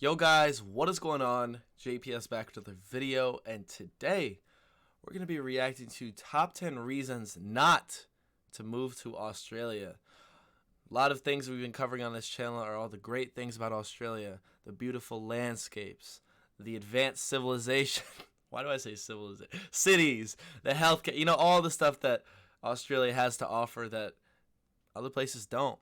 Yo guys, what is going on? JPS back with another video, and today we're going to be reacting to top 10 reasons not to move to Australia. A lot of things we've been covering on this channel are all the great things about Australia, the beautiful landscapes, the advanced civilization. Why do I say civilization? Cities, the healthcare, all the stuff that Australia has to offer that other places don't.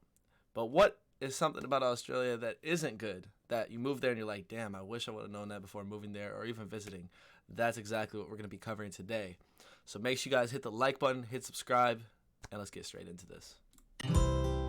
But what is something about Australia that isn't good, that you move there and you're like, damn, I wish I would have known that before moving there or even visiting? That's exactly what we're going to be covering today. So make sure you guys hit the like button, hit subscribe, and let's get straight into this.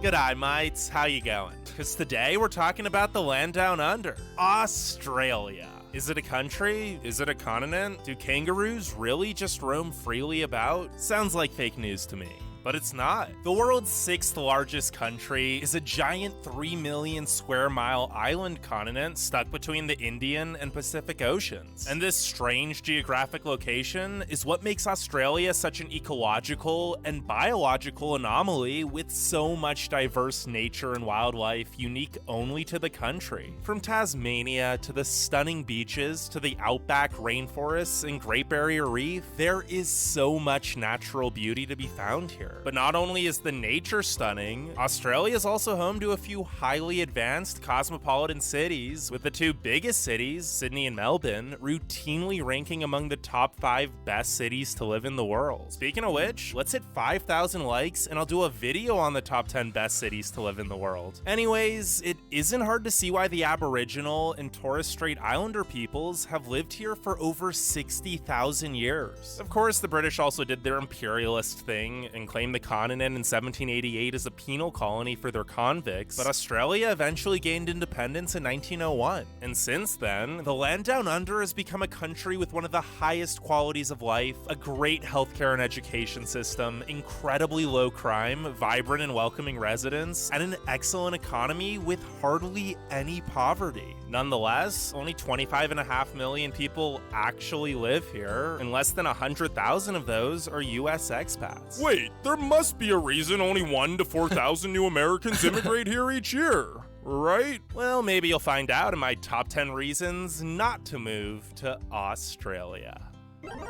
G'day mates, how you going? Because today we're talking about the land down under, Australia. Is it a country? Is it a continent? Do kangaroos really just roam freely about? Sounds like fake news to me. But it's not. The world's 6th largest country is a giant 3 million square mile island continent stuck between the Indian and Pacific Oceans. And this strange geographic location is what makes Australia such an ecological and biological anomaly with so much diverse nature and wildlife unique only to the country. From Tasmania to the stunning beaches to the outback rainforests and Great Barrier Reef, there is so much natural beauty to be found here. But not only is the nature stunning, Australia is also home to a few highly advanced cosmopolitan cities, with the two biggest cities, Sydney and Melbourne, routinely ranking among the top 5 best cities to live in the world. Speaking of which, let's hit 5,000 likes and I'll do a video on the top 10 best cities to live in the world. Anyways, it isn't hard to see why the Aboriginal and Torres Strait Islander peoples have lived here for over 60,000 years. Of course, the British also did their imperialist thing and claimed the continent in 1788 as a penal colony for their convicts, but Australia eventually gained independence in 1901. And since then, the land down under has become a country with one of the highest qualities of life, a great healthcare and education system, incredibly low crime, vibrant and welcoming residents, and an excellent economy with hardly any poverty. Nonetheless, only 25.5 million people actually live here, and less than 100,000 of those are US expats. Wait, there must be a reason only 1 to 4,000 new Americans immigrate here each year, right? Well, maybe you'll find out in my top 10 reasons not to move to Australia.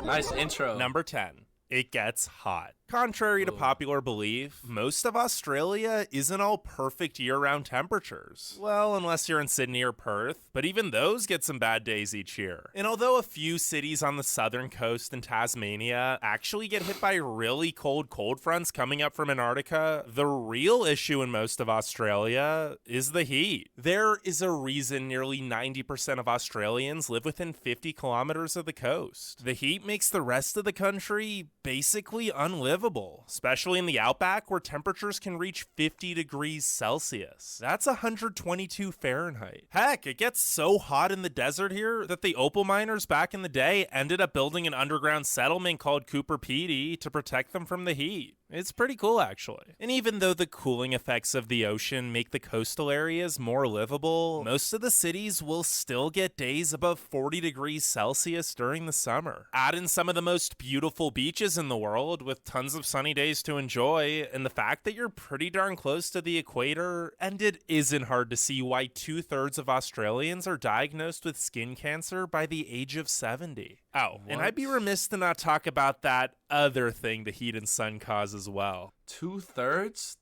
Nice intro. Number 10. It gets hot. Contrary to popular belief, most of Australia isn't all perfect year-round temperatures. Well, unless you're in Sydney or Perth, but even those get some bad days each year. And although a few cities on the southern coast and Tasmania actually get hit by really cold fronts coming up from Antarctica, the real issue in most of Australia is the heat. There is a reason nearly 90% of Australians live within 50 kilometers of the coast. The heat makes the rest of the country basically unlivable, especially in the outback where temperatures can reach 50 degrees Celsius. That's 122 Fahrenheit. Heck, it gets so hot in the desert here that the opal miners back in the day ended up building an underground settlement called Cooper Pedy to protect them from the heat. It's pretty cool, actually. And even though the cooling effects of the ocean make the coastal areas more livable, most of the cities will still get days above 40 degrees Celsius during the summer. Add in some of the most beautiful beaches in the world with tons of sunny days to enjoy, and the fact that you're pretty darn close to the equator, and it isn't hard to see why 2/3 of Australians are diagnosed with skin cancer by the age of 70. Oh, and I'd be remiss to not talk about that other thing the heat and sun cause as well. 2/3?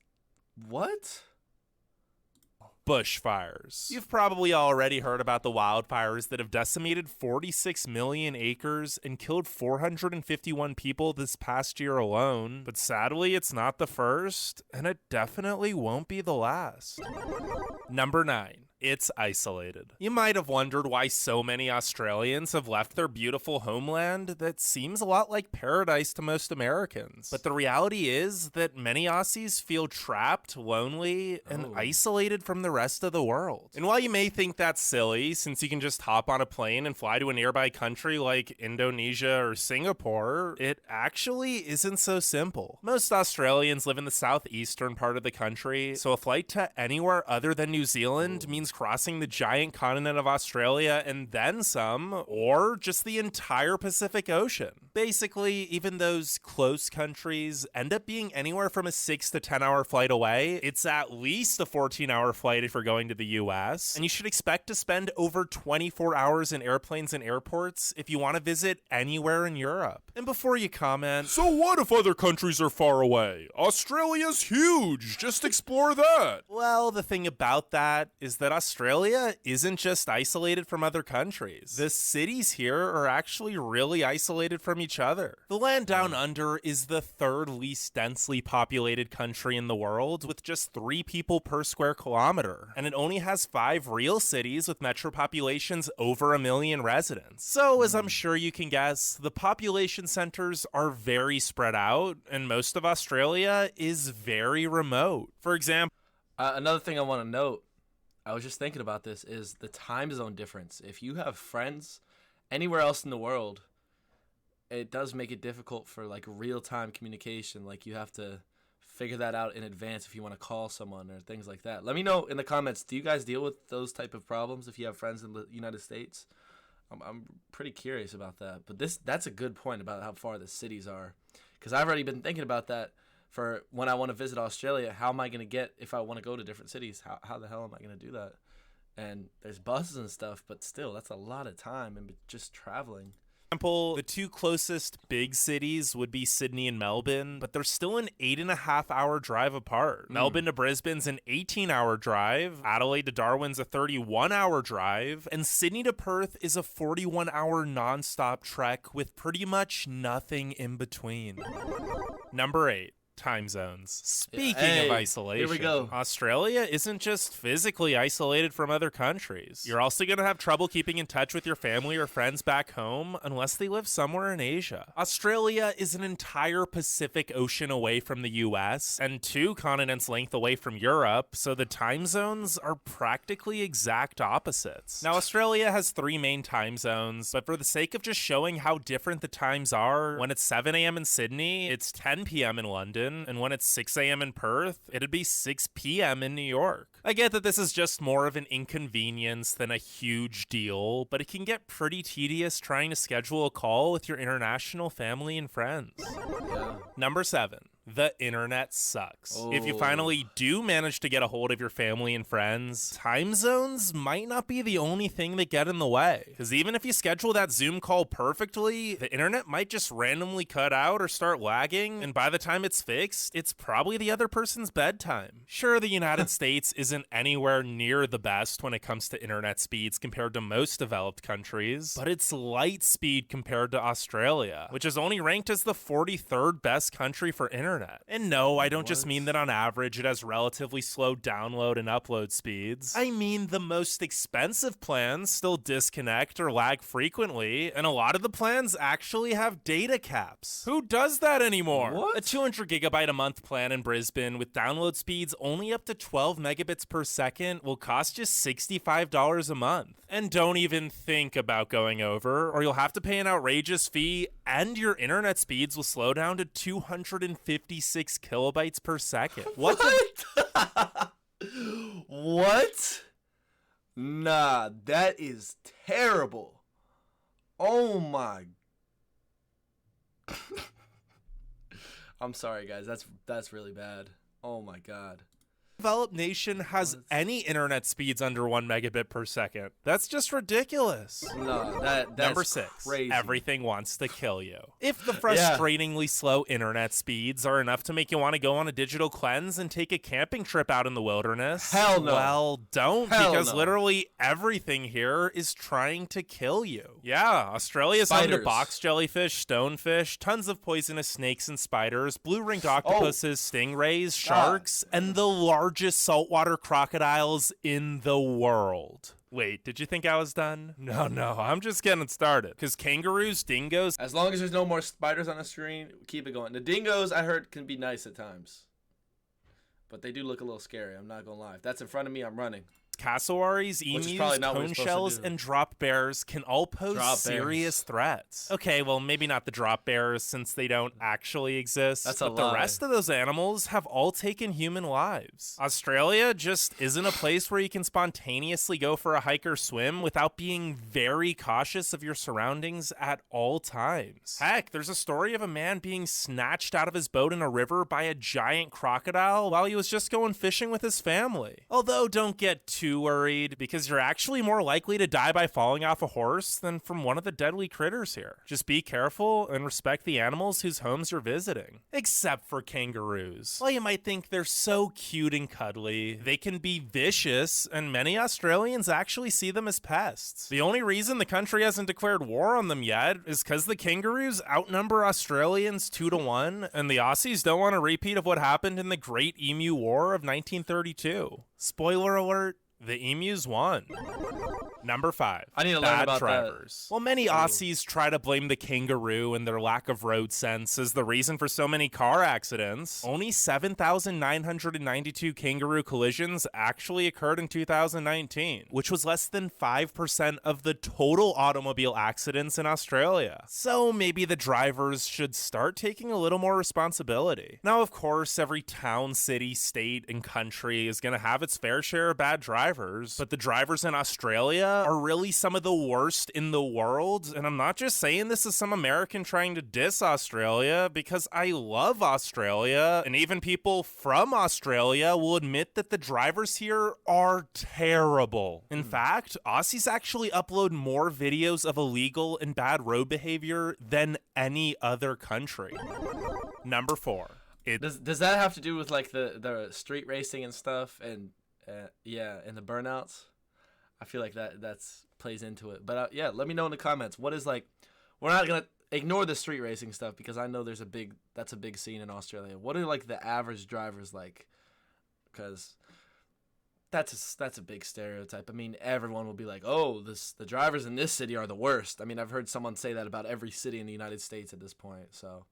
What? Bushfires. You've probably already heard about the wildfires that have decimated 46 million acres and killed 451 people this past year alone. But sadly, it's not the first, and it definitely won't be the last. Number 9. It's isolated. You might have wondered why so many Australians have left their beautiful homeland that seems a lot like paradise to most Americans. But the reality is that many Aussies feel trapped, lonely, and isolated from the rest of the world. And while you may think that's silly, since you can just hop on a plane and fly to a nearby country like Indonesia or Singapore, it actually isn't so simple. Most Australians live in the southeastern part of the country, so a flight to anywhere other than New Zealand means means crossing the giant continent of Australia and then some, or just the entire Pacific Ocean. Basically, even those close countries end up being anywhere from a 6 to 10 hour flight away. It's at least a 14-hour flight if you're going to the US, and you should expect to spend over 24 hours in airplanes and airports if you want to visit anywhere in Europe. And before you comment, So what if other countries are far away? Australia's huge. Just explore that. well, the thing about that is that Australia isn't just isolated from other countries. The cities here are actually really isolated from each other. The land down under is the third least densely populated country in the world, with just 3 people per square kilometer, and it only has 5 real cities with metro populations over 1 million residents. So, as I'm sure you can guess, the population centers are very spread out, and most of Australia is very remote. For example, Another thing I want to note, I was just thinking about this, is the time zone difference. If you have friends anywhere else in the world, it does make it difficult for like real-time communication. Like you have to figure that out in advance if you want to call someone or things like that. Let me know in the comments, do you guys deal with those type of problems if you have friends in the United States? I'm pretty curious about that. But that's a good point about how far the cities are, because I've already been thinking about that for when I want to visit Australia. How am I going to get, if I want to go to different cities, how the hell am I going to do that? And there's buses and stuff, but still, that's a lot of time and just traveling. the 2 closest big cities would be Sydney and Melbourne, but they're still an 8.5-hour drive apart. Melbourne to Brisbane's an 18-hour drive, Adelaide to Darwin's a 31-hour drive, and Sydney to Perth is a 41-hour non-stop trek with pretty much nothing in between. Number 8. Time zones. Speaking of isolation, here we go. Australia isn't just physically isolated from other countries. You're also going to have trouble keeping in touch with your family or friends back home unless they live somewhere in Asia. Australia is an entire Pacific Ocean away from the US and 2 continents length away from Europe, so the time zones are practically exact opposites. Now, Australia has 3 main time zones, but for the sake of just showing how different the times are, when it's 7 a.m. in Sydney, it's 10 p.m. in London, and when it's 6 a.m. in Perth, it'd be 6 p.m. in New York. I get that this is just more of an inconvenience than a huge deal, but it can get pretty tedious trying to schedule a call with your international family and friends. Yeah. Number 7. The internet sucks. If you finally do manage to get a hold of your family and friends, time zones might not be the only thing that get in the way. Because even if you schedule that Zoom call perfectly, the internet might just randomly cut out or start lagging, and by the time it's fixed, it's probably the other person's bedtime. Sure, the United States isn't anywhere near the best when it comes to internet speeds compared to most developed countries, but it's light speed compared to Australia, which is only ranked as the 43rd best country for internet. And no, I don't just mean that on average it has relatively slow download and upload speeds. I mean the most expensive plans still disconnect or lag frequently, and a lot of the plans actually have data caps. Who does that anymore? What? A 200 gigabyte a month plan in Brisbane with download speeds only up to 12 megabits per second will cost you $65 a month. And don't even think about going over, or you'll have to pay an outrageous fee, and your internet speeds will slow down to 256 kilobytes per second. What? What? Nah, that is terrible. Oh my. I'm sorry, guys. That's really bad. Oh my god. Developed nation has any internet speeds under 1 megabit per second. That's just ridiculous. No, that's Number 6, crazy. everything wants to kill you. If the frustratingly slow internet speeds are enough to make you want to go on a digital cleanse and take a camping trip out in the wilderness, Hell no. Well, don't, Hell because no. literally everything here is trying to kill you. Yeah, Australia's home to Spiders. box jellyfish, stonefish, tons of poisonous snakes and spiders, blue-ringed octopuses, stingrays, sharks, and the largest saltwater crocodiles in the world. Wait, did you think I was done? No, I'm just getting started. Because kangaroos, dingoes, As long as there's no more spiders on the screen, keep it going. The dingoes, I heard, can be nice at times. But they do look a little scary, I'm not gonna lie. If that's in front of me, I'm running. Cassowaries, Which is emus, probably not what cone we're supposed to shells, do. and drop bears can all pose Drop serious bears. threats. Okay, well, maybe not the drop bears since they don't actually exist, That's a but the lie. rest of those animals have all taken human lives. Australia just isn't a place where you can spontaneously go for a hike or swim without being very cautious of your surroundings at all times. Heck, there's a story of a man being snatched out of his boat in a river by a giant crocodile while he was just going fishing with his family. Although, don't get too worried, because you're actually more likely to die by falling off a horse than from one of the deadly critters here. Just be careful and respect the animals whose homes you're visiting. Except for kangaroos. While you might think they're so cute and cuddly, they can be vicious, and many Australians actually see them as pests. The only reason the country hasn't declared war on them yet is because the kangaroos outnumber Australians 2-1, and the Aussies don't want a repeat of what happened in the Great Emu War of 1932. Spoiler alert, the emus won. Number 5. I need to learn bad about drivers. that. Well, many Aussies try to blame the kangaroo and their lack of road sense as the reason for so many car accidents. Only 7,992 kangaroo collisions actually occurred in 2019, which was less than 5% of the total automobile accidents in Australia. So maybe the drivers should start taking a little more responsibility. Now, of course, every town, city, state, and country is going to have its fair share of bad drivers, but the drivers in Australia are really some of the worst in the world. And I'm not just saying this as some American trying to diss Australia, because I love Australia, and even people from Australia will admit that the drivers here are terrible. In fact, Aussies actually upload more videos of illegal and bad road behavior than any other country. Number 4. Does that have to do with like the street racing and stuff, and yeah, and the burnouts? I feel like that's plays into it. But yeah, let me know in the comments. What is like? We're not gonna ignore the street racing stuff because I know that's a big scene in Australia. What are like the average drivers like? Because that's a big stereotype. I mean, everyone will be like, "Oh, the drivers in this city are the worst." I mean, I've heard someone say that about every city in the United States at this point. So,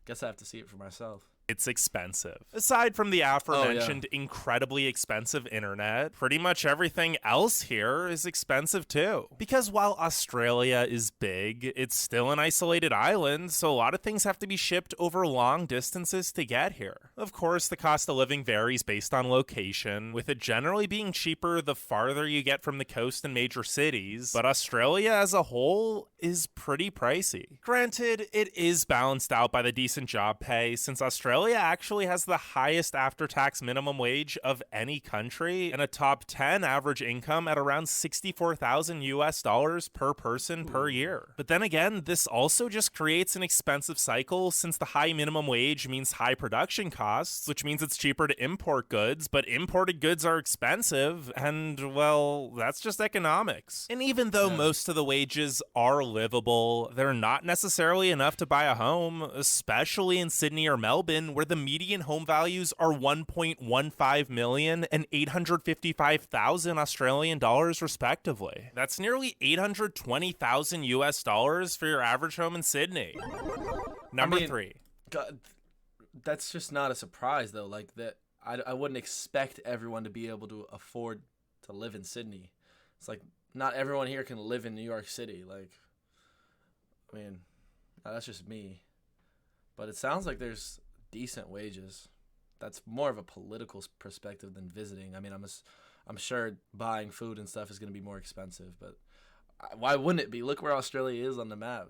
guess I have to see it for myself. It's expensive. Aside from the aforementioned incredibly expensive internet, pretty much everything else here is expensive too. Because while Australia is big, it's still an isolated island, so a lot of things have to be shipped over long distances to get here. Of course, the cost of living varies based on location, with it generally being cheaper the farther you get from the coast and major cities, but Australia as a whole is pretty pricey. Granted, it is balanced out by the decent job pay, since Australia actually has the highest after-tax minimum wage of any country and a top 10 average income at around 64,000 US dollars per person per year. But then again, this also just creates an expensive cycle, since the high minimum wage means high production costs, which means it's cheaper to import goods, but imported goods are expensive, and well, that's just economics. And even though most of the wages are livable, they're not necessarily enough to buy a home, especially in Sydney or Melbourne, where the median home values are 1.15 million and 855,000 Australian dollars respectively. That's nearly 820,000 US dollars for your average home in Sydney. Number 3. God, that's just not a surprise though. Like that, I wouldn't expect everyone to be able to afford to live in Sydney. It's like not everyone here can live in New York City. Like, I mean, that's just me. But it sounds like there's decent wages. That's more of a political perspective than visiting. I mean, I'm sure buying food and stuff is going to be more expensive, but why wouldn't it be? Look where Australia is on the map.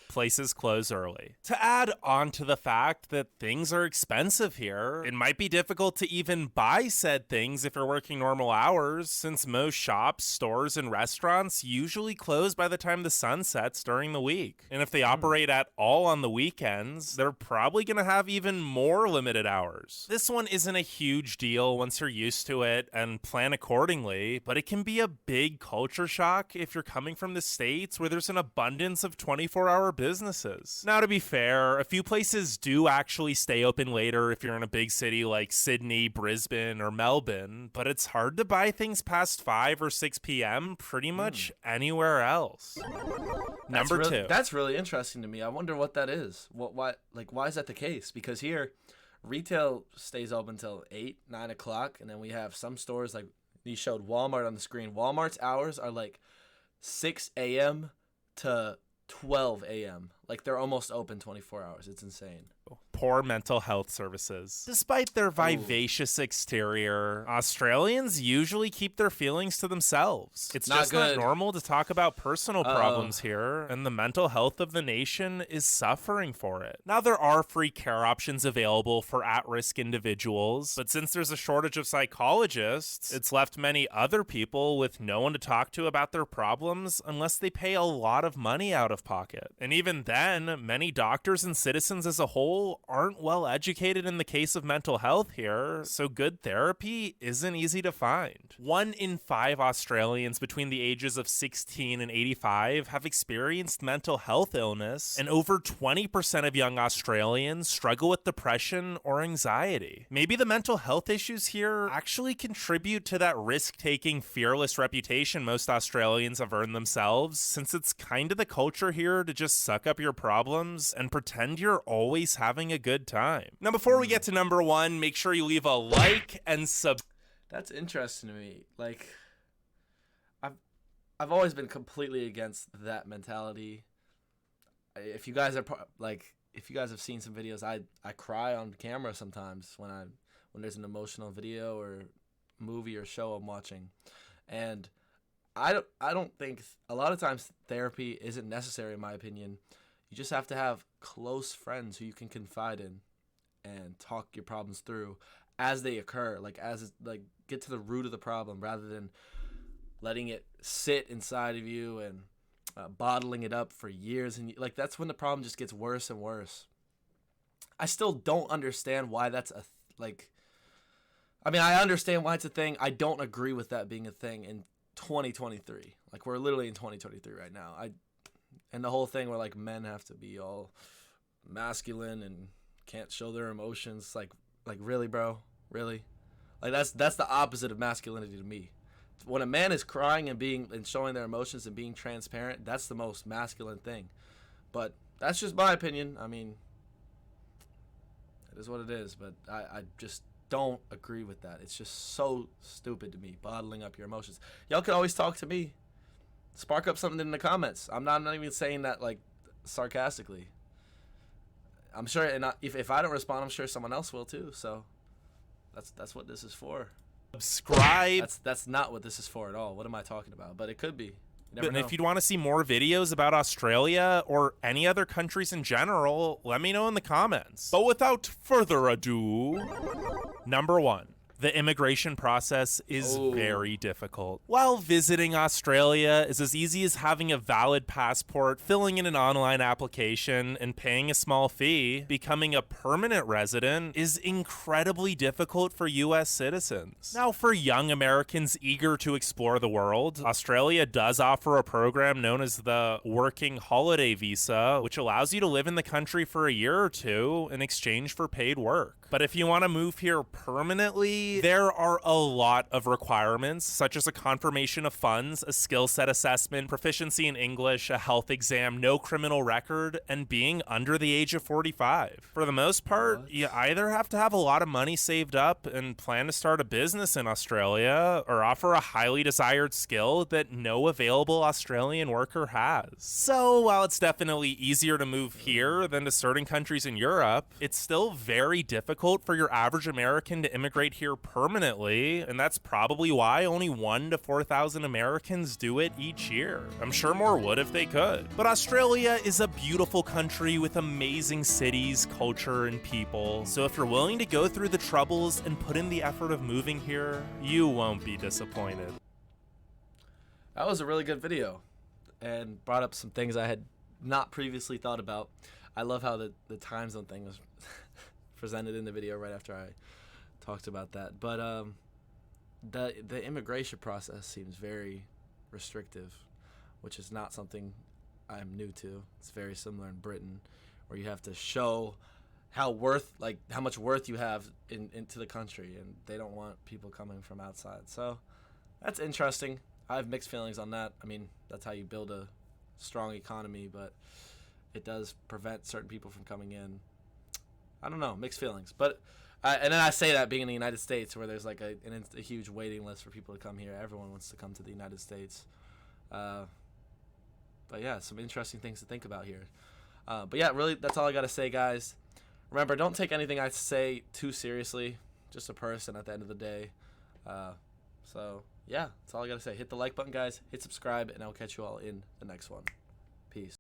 Places close early. To add on to the fact that things are expensive here, it might be difficult to even buy said things if you're working normal hours, since most shops, stores, and restaurants usually close by the time the sun sets during the week. And if they operate at all on the weekends, they're probably going to have even more limited hours. This one isn't a huge deal once you're used to it and plan accordingly, but it can be a big culture shock if you're coming from the States where there's an abundance of 24-hour businesses. Now, to be fair, a few places do actually stay open later if you're in a big city like Sydney, Brisbane, or Melbourne, but it's hard to buy things past 5 or 6 p.m. pretty much anywhere else. Number 2. That's really interesting to me. I wonder what that is. Why is that the case? Because here, retail stays open until 8, 9 o'clock, and then we have some stores like You showed Walmart on the screen. Walmart's hours are like 6 a.m. to 12 a.m. Like they're almost open 24 hours. It's insane. Poor mental health services. Despite their vivacious exterior, Australians usually keep their feelings to themselves. It's Not just good. not normal to talk about personal problems here, and the mental health of the nation is suffering for it. Now, there are free care options available for at-risk individuals, but since there's a shortage of psychologists, it's left many other people with no one to talk to about their problems unless they pay a lot of money out of pocket. And even then, many doctors and citizens as a whole aren't well educated in the case of mental health here, so good therapy isn't easy to find. 1 in 5 Australians between the ages of 16 and 85 have experienced mental health illness, and over 20% of young Australians struggle with depression or anxiety. Maybe the mental health issues here actually contribute to that risk-taking, fearless reputation most Australians have earned themselves, since it's kind of the culture here to just suck up your problems and pretend you're always having a good time. Now, before we get to number 1, make sure you leave a like and sub. That's interesting to me. Like, I've always been completely against that mentality. If you guys are if you guys have seen some videos, I cry on camera sometimes when there's an emotional video or movie or show I'm watching, and I don't think a lot of times therapy isn't necessary in my opinion. You just have to have close friends who you can confide in and talk your problems through as they occur, get to the root of the problem rather than letting it sit inside of you and bottling it up for years. And that's when the problem just gets worse and worse. I still don't understand why that's I understand why it's a thing. I don't agree with that being a thing in 2023. Like, we're literally in 2023 right now. And the whole thing where men have to be all masculine and can't show their emotions. Like really, bro? Really? Like that's the opposite of masculinity to me. When a man is crying and showing their emotions and being transparent, that's the most masculine thing. But that's just my opinion. I mean, it is what it is, but I just don't agree with that. It's just so stupid to me, bottling up your emotions. Y'all can always talk to me. Spark up something in the comments. I'm not even saying that sarcastically. I'm sure, and if I don't respond, I'm sure someone else will too. So that's what this is for. Subscribe. That's not what this is for at all. What am I talking about? But it could be. And if you'd want to see more videos about Australia or any other countries in general, let me know in the comments. But without further ado, number 1. The immigration process is very difficult. While visiting Australia is as easy as having a valid passport, filling in an online application, and paying a small fee, becoming a permanent resident is incredibly difficult for U.S. citizens. Now, for young Americans eager to explore the world, Australia does offer a program known as the Working Holiday Visa, which allows you to live in the country for a year or two in exchange for paid work. But if you want to move here permanently, there are a lot of requirements, such as a confirmation of funds, a skill set assessment, proficiency in English, a health exam, no criminal record, and being under the age of 45. For the most part, you either have to have a lot of money saved up and plan to start a business in Australia, or offer a highly desired skill that no available Australian worker has. So while it's definitely easier to move here than to certain countries in Europe, it's still very difficult for your average American to immigrate here permanently, and that's probably why only 1,000 to 4,000 Americans do it each year. I'm sure more would if they could. But Australia is a beautiful country with amazing cities, culture, and people, so if you're willing to go through the troubles and put in the effort of moving here, you won't be disappointed. That was a really good video and brought up some things I had not previously thought about. I love how the time zone thing was presented in the video right after I talked about that. But the immigration process seems very restrictive, which is not something I'm new to. It's very similar in Britain, where you have to show how much worth you have into the country, and they don't want people coming from outside. So that's interesting. I have mixed feelings on that. I mean, that's how you build a strong economy, but it does prevent certain people from coming in. I don't know, mixed feelings. But And then I say that being in the United States, where there's like a huge waiting list for people to come here. Everyone wants to come to the United States. But yeah, some interesting things to think about here. But yeah, really, that's all I got to say, guys. Remember, don't take anything I say too seriously. Just a person at the end of the day. So yeah, that's all I got to say. Hit the like button, guys. Hit subscribe, and I'll catch you all in the next one. Peace.